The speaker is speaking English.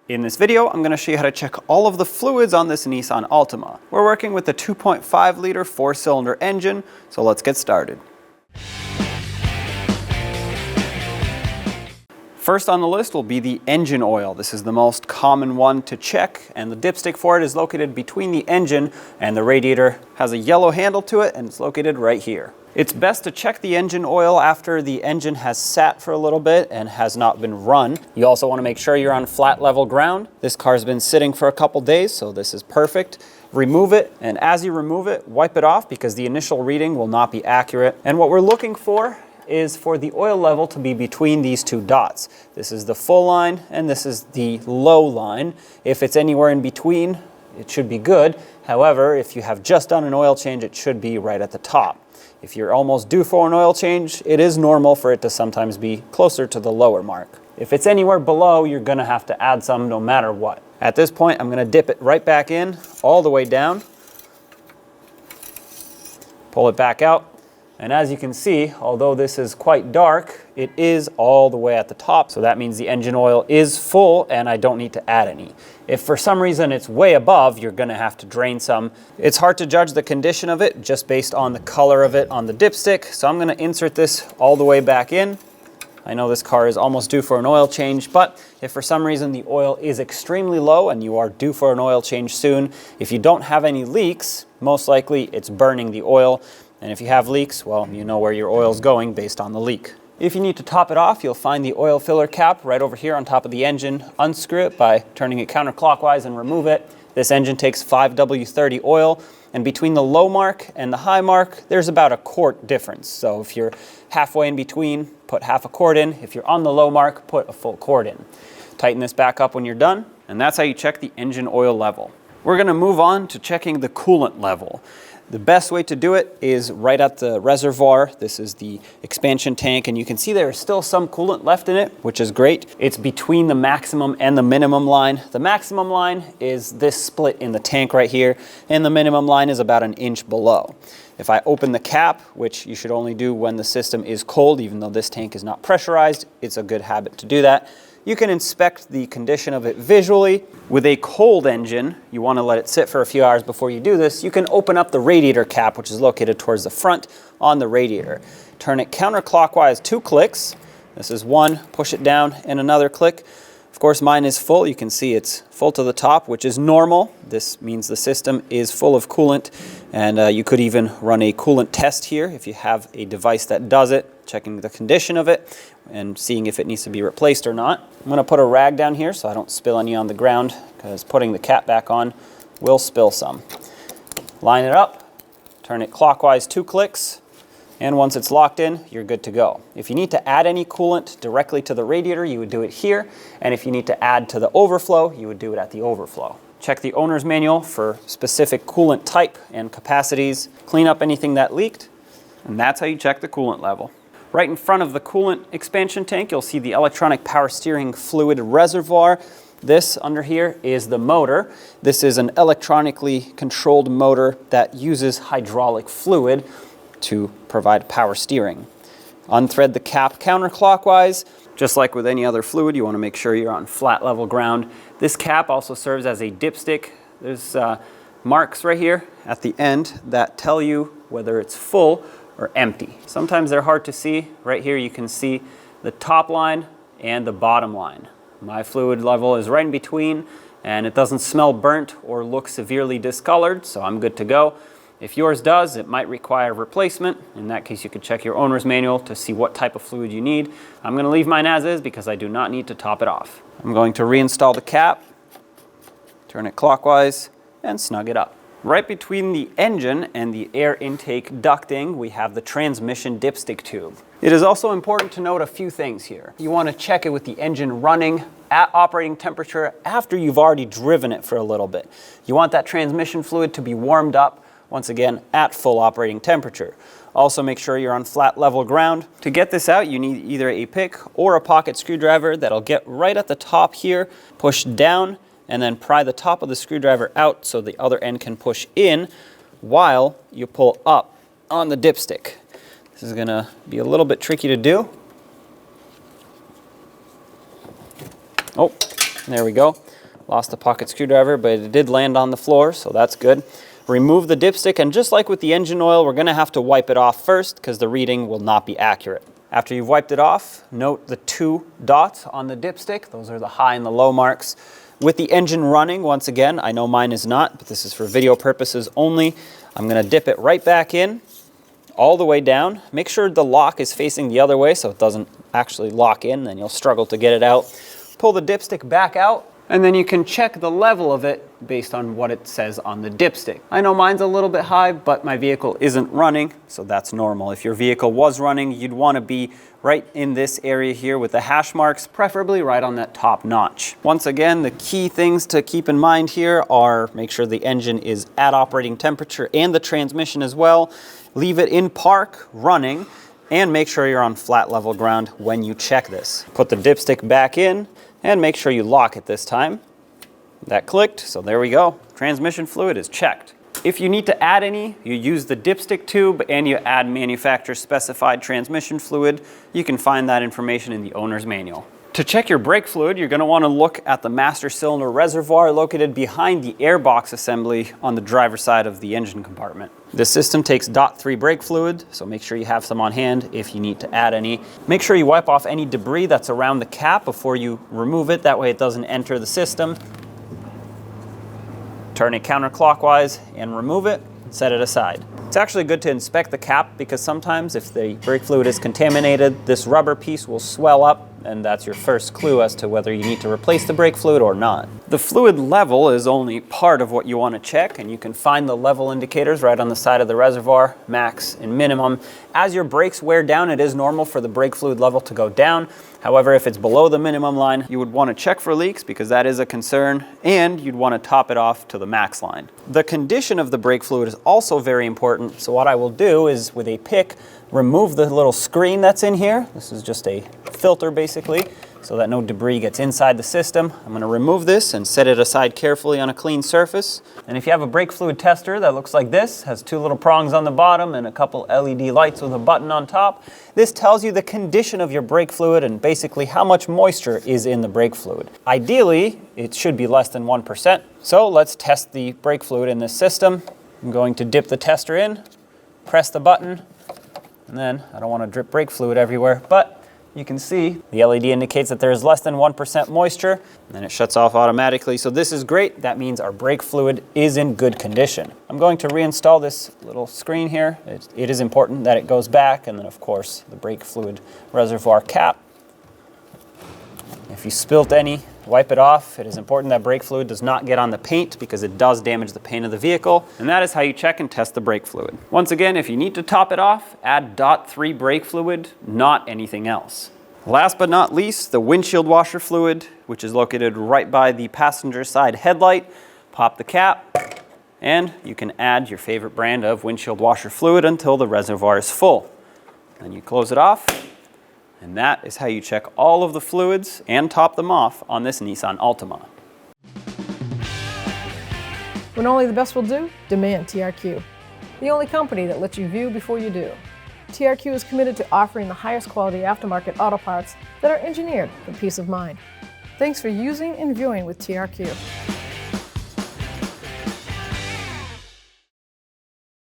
In this video, I'm going to show you how to check all of the fluids on this Nissan Altima. We're working with the 2.5 liter 4-cylinder engine, so let's get started. First on the list will be the engine oil. This is the most common one to check, and the dipstick for it is located between the engine and the radiator. Has a yellow handle to it, and it's located right here. It's best to check the engine oil after the engine has sat for a little bit and has not been run. You also want to make sure you're on flat level ground. This car's been sitting for a couple days, so this is perfect. Remove it, and as you remove it, wipe it off because the initial reading will not be accurate. And what we're looking for is for the oil level to be between these two dots. This is the full line and this is the low line. If it's anywhere in between, it should be good. However, if you have just done an oil change, it should be right at the top. If you're almost due for an oil change, it is normal for it to sometimes be closer to the lower mark. If it's anywhere below, you're gonna have to add some no matter what. At this point, I'm gonna dip it right back in, all the way down. Pull it back out. And as you can see, although this is quite dark, it is all the way at the top. So that means the engine oil is full and I don't need to add any. If for some reason it's way above, you're gonna have to drain some. It's hard to judge the condition of it just based on the color of it on the dipstick. So I'm gonna insert this all the way back in. I know this car is almost due for an oil change, but if for some reason the oil is extremely low and you are due for an oil change soon, if you don't have any leaks, most likely it's burning the oil. And if you have leaks, well, you know where your oil's going based on the leak. If you need to top it off, you'll find the oil filler cap right over here on top of the engine. Unscrew it by turning it counterclockwise and remove it. This engine takes 5W30 oil, and between the low mark and the high mark, there's about a quart difference. So if you're halfway in between, put half a quart in. If you're on the low mark, put a full quart in. Tighten this back up when you're done, and that's how you check the engine oil level. We're gonna move on to checking the coolant level. The best way to do it is right at the reservoir. This is the expansion tank, and you can see there is still some coolant left in it, which is great. It's between the maximum and the minimum line. The maximum line is this split in the tank right here, and the minimum line is about an inch below. If I open the cap, which you should only do when the system is cold, even though this tank is not pressurized, it's a good habit to do that. You can inspect the condition of it visually. With a cold engine, you want to let it sit for a few hours before you do this. You can open up the radiator cap, which is located towards the front on the radiator. Turn it counterclockwise 2 clicks. This is one, push it down, and another click. Of course, mine is full. You can see it's full to the top, which is normal. This means the system is full of coolant, and you could even run a coolant test here if you have a device that does it, checking the condition of it and seeing if it needs to be replaced or not. I'm gonna put a rag down here so I don't spill any on the ground, because putting the cap back on will spill some. Line it up, turn it clockwise 2 clicks, and once it's locked in, you're good to go. If you need to add any coolant directly to the radiator, you would do it here, and if you need to add to the overflow, you would do it at the overflow. Check the owner's manual for specific coolant type and capacities, clean up anything that leaked, and that's how you check the coolant level. Right in front of the coolant expansion tank, you'll see the electronic power steering fluid reservoir. This under here is the motor. This is an electronically controlled motor that uses hydraulic fluid to provide power steering. Unthread the cap counterclockwise. Just like with any other fluid, you want to make sure you're on flat level ground. This cap also serves as a dipstick. There's marks right here at the end that tell you whether it's full or empty. Sometimes they're hard to see. Right here you can see the top line and the bottom line. My fluid level is right in between, and it doesn't smell burnt or look severely discolored, so I'm good to go. If yours does, it might require replacement. In that case, you could check your owner's manual to see what type of fluid you need. I'm gonna leave mine as is because I do not need to top it off. I'm going to reinstall the cap, turn it clockwise, and snug it up. Right between the engine and the air intake ducting, we have the transmission dipstick tube. It is also important to note a few things here. You want to check it with the engine running at operating temperature after you've already driven it for a little bit. You want that transmission fluid to be warmed up, once again, at full operating temperature. Also make sure you're on flat level ground. To get this out, you need either a pick or a pocket screwdriver that'll get right at the top here, push down, and then pry the top of the screwdriver out so the other end can push in while you pull up on the dipstick. This is gonna be a little bit tricky to do. Oh, There we go. Lost the pocket screwdriver, but it did land on the floor, so that's good. Remove the dipstick, and just like with the engine oil, we're gonna have to wipe it off first because the reading will not be accurate. After you've wiped it off, note the 2 dots on the dipstick. Those are the high and the low marks. With the engine running, once again, I know mine is not, but this is for video purposes only. I'm gonna dip it right back in, all the way down. Make sure the lock is facing the other way so it doesn't actually lock in, then you'll struggle to get it out. Pull the dipstick back out, and then you can check the level of it based on what it says on the dipstick. I know mine's a little bit high, but my vehicle isn't running, so that's normal. If your vehicle was running, you'd want to be right in this area here with the hash marks, preferably right on that top notch. Once again, the key things to keep in mind here are make sure the engine is at operating temperature and the transmission as well. Leave it in park, running, and make sure you're on flat level ground when you check this. Put the dipstick back in, and make sure you lock it this time. That clicked, so there we go. Transmission fluid is checked. If you need to add any, you use the dipstick tube and you add manufacturer specified transmission fluid. You can find that information in the owner's manual. To check your brake fluid, you're going to want to look at the master cylinder reservoir located behind the airbox assembly on the driver's side of the engine compartment. This system takes .3 brake fluid, so make sure you have some on hand if you need to add any. Make sure you wipe off any debris that's around the cap before you remove it, that way it doesn't enter the system. Turn it counterclockwise and remove it, set it aside. It's actually good to inspect the cap because sometimes if the brake fluid is contaminated, this rubber piece will swell up, and that's your first clue as to whether you need to replace the brake fluid or not. The fluid level is only part of what you want to check, and you can find the level indicators right on the side of the reservoir, max and minimum. As your brakes wear down, it is normal for the brake fluid level to go down. However, if it's below the minimum line, you would want to check for leaks because that is a concern, and you'd want to top it off to the max line. The condition of the brake fluid is also very important, so what I will do is with a pick, remove the little screen that's in here. This is just a filter basically, so that no debris gets inside the system. I'm going to remove this and set it aside carefully on a clean surface. And if you have a brake fluid tester that looks like this, has 2 little prongs on the bottom and a couple LED lights with a button on top, this tells you the condition of your brake fluid and basically how much moisture is in the brake fluid. Ideally, it should be less than 1%. So let's test the brake fluid in this system. I'm going to dip the tester in, press the button, and then I don't want to drip brake fluid everywhere, but you can see the LED indicates that there is less than 1% moisture, and then it shuts off automatically. So this is great. That means our brake fluid is in good condition. I'm going to reinstall this little screen here. It is important that it goes back, and then of course the brake fluid reservoir cap. If you spilt any, wipe it off. It is important that brake fluid does not get on the paint because it does damage the paint of the vehicle. And that is how you check and test the brake fluid. Once again, if you need to top it off, add .3 brake fluid, not anything else. Last but not least, the windshield washer fluid, which is located right by the passenger side headlight. Pop the cap, and you can add your favorite brand of windshield washer fluid until the reservoir is full. Then you close it off. And that is how you check all of the fluids and top them off on this Nissan Altima. When only the best will do, demand TRQ. The only company that lets you view before you do. TRQ is committed to offering the highest quality aftermarket auto parts that are engineered for peace of mind. Thanks for using and viewing with TRQ.